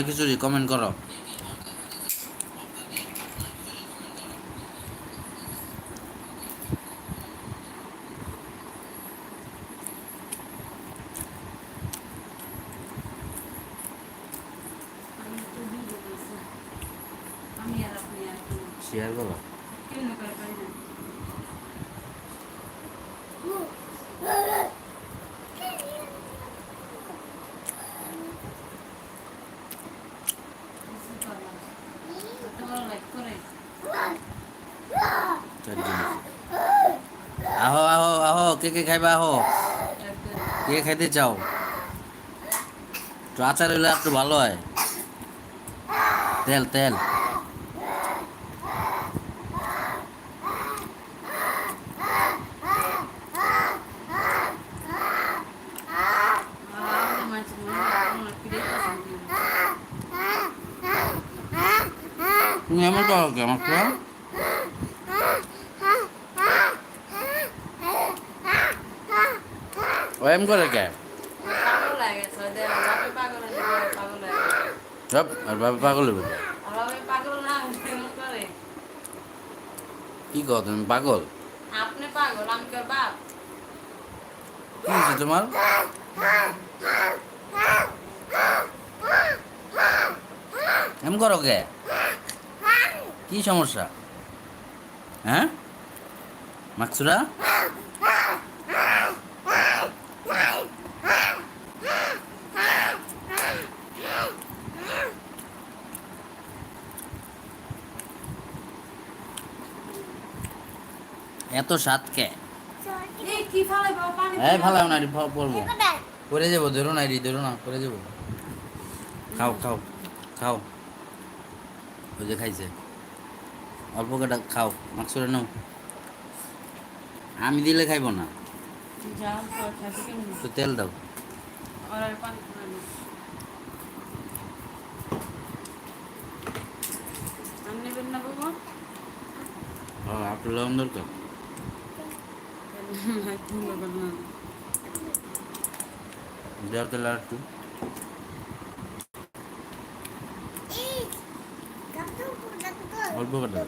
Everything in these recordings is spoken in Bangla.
খিচুড়ি কমেন্ট করো। শেয়ার করো। আহো আহো আহো, কে কে খাইবা? আহো, কে খাইতে চাও? তো আচার হইলে একটু ভালো হয়। তেল তেল তুমি এমন করো কে আমার তো? ও এম করে কে? সব আর বাবা পাগল হইবে। কি কও তুমি পাগল? আপনি পাগল, আমি তোর বাপ। কি হয়েছে তোমার? এম করো কে? কি সমস্যা? হ্যাঁ মাকসুরা, এত স্বাদ কে? এই কি ফালাই বাবা, পানি এই ফালাও না, পড়বো, পড়ে যাবো। ধরো না রি, ধরো না, পড়ে যাবো। খাও খাও খাও, ওই যে খাইছে, অল্প কটা খাও। মাকসুরা নাও, আমি দিলে খাইব না। যাও পর খাবি কেন? তো তেল দাও। আর আর পানি খাবি। আমি নেবেন না বাবা? হ্যাঁ আপনার লবণ দরকার। একদম নেবেন না। দেওয়ার তেল আর একটু। অল্প কটা দাও।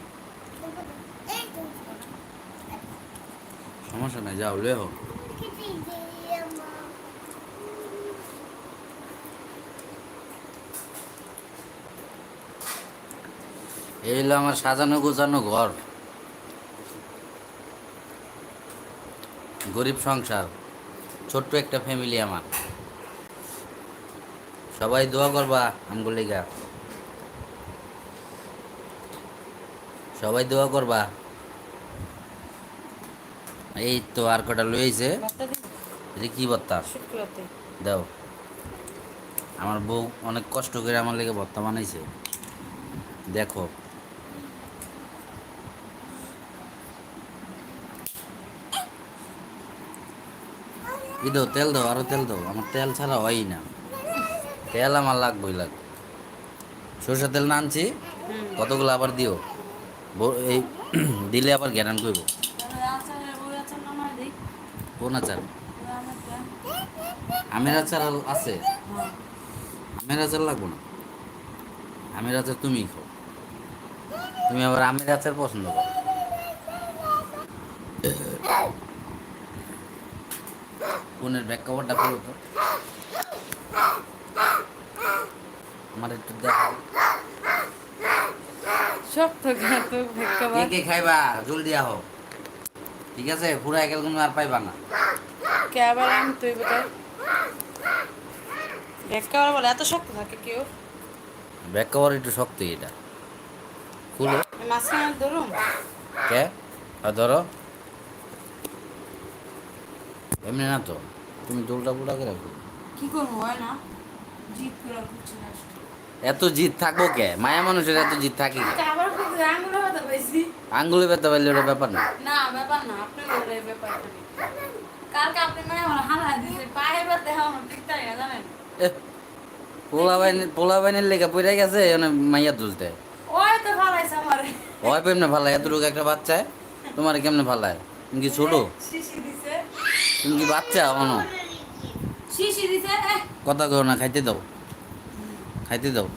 সমস্যা নাই, যাও লে হোক। এই হলো আমার সাজানো গোছানো ঘর, গরিব সংসার, ছোট্ট একটা ফ্যামিলি আমার। সবাই দোয়া করবা আমগো লেগা, সবাই দোয়া করবা। এই তো আর কটা লইছে। বাচ্চা দিন এটা কি ভর্তা? শুক্রতে। দাও। আমার বউ অনেক কষ্ট করে আমার লেগে ভর্তা বানাইছে, দেখো। ই দাও, তেল দাও, আরো তেল দাও। আমার তেল ছাড়া হয়ই না, তেল আমার লাগবেই লাগবে। সরষের তেল না আনছি, কতগুলো আবার দিও। এই দিলে আবার গ্যারান করবো। কোন আচার? আমের আচার আছে? আমের আচার লাগবো না, আমের আচার তুমিই খাও। তুমি আবার আমের আচার পছন্দ করো। ফোনের ব্যাক কভারটা করো তো, আমার একটু দেখো। শক্ত খাত কে কে খাইবা জলদি আহো, ঠিক আছে? পুরা একেল কোনো আর পাইবা না। কে আবার আমি তুই বোধহয় একটা বলে এত শক্ত থাকে কেউ? ব্যাক কভার একটু শক্ত, এটা খুলো। মাঝখানে ধরুন। কে? আর ধরো, এমনি না তো, তুমি দোলটা পুরা করে রাখো। কি করবো, হয় না? জিত করে করছি না। এত জিদ থাকবো কে? মায়া মানুষের এত জিদ থাকে কে? আবার খুব আঙুলে ব্যথা পাইছি। আঙ্গুলে ব্যথা পাইলে ওটা ব্যাপার না। না ব্যাপার না, আপনি বলে ব্যাপার। কালকে আপনি মানে আমার হালা দিছে পায়ে ব্যথা, আমার ঠিক তাই না জানেন? পোলা বাইনের লেগে পড়ে গেছে মাইয়া তুলতে। ওই তো ফালাইছে আমারে। হয় কেমনে ভালায়? এতটুকু একটা বাচ্চায় তোমার কেমনে ভালায়? তুমি কি ছোট? শিশি দিছে। তুমি কি বাচ্চা? অন শিশি দিছে। কথা কও না, খাইতে দাও, খাইতে দাও।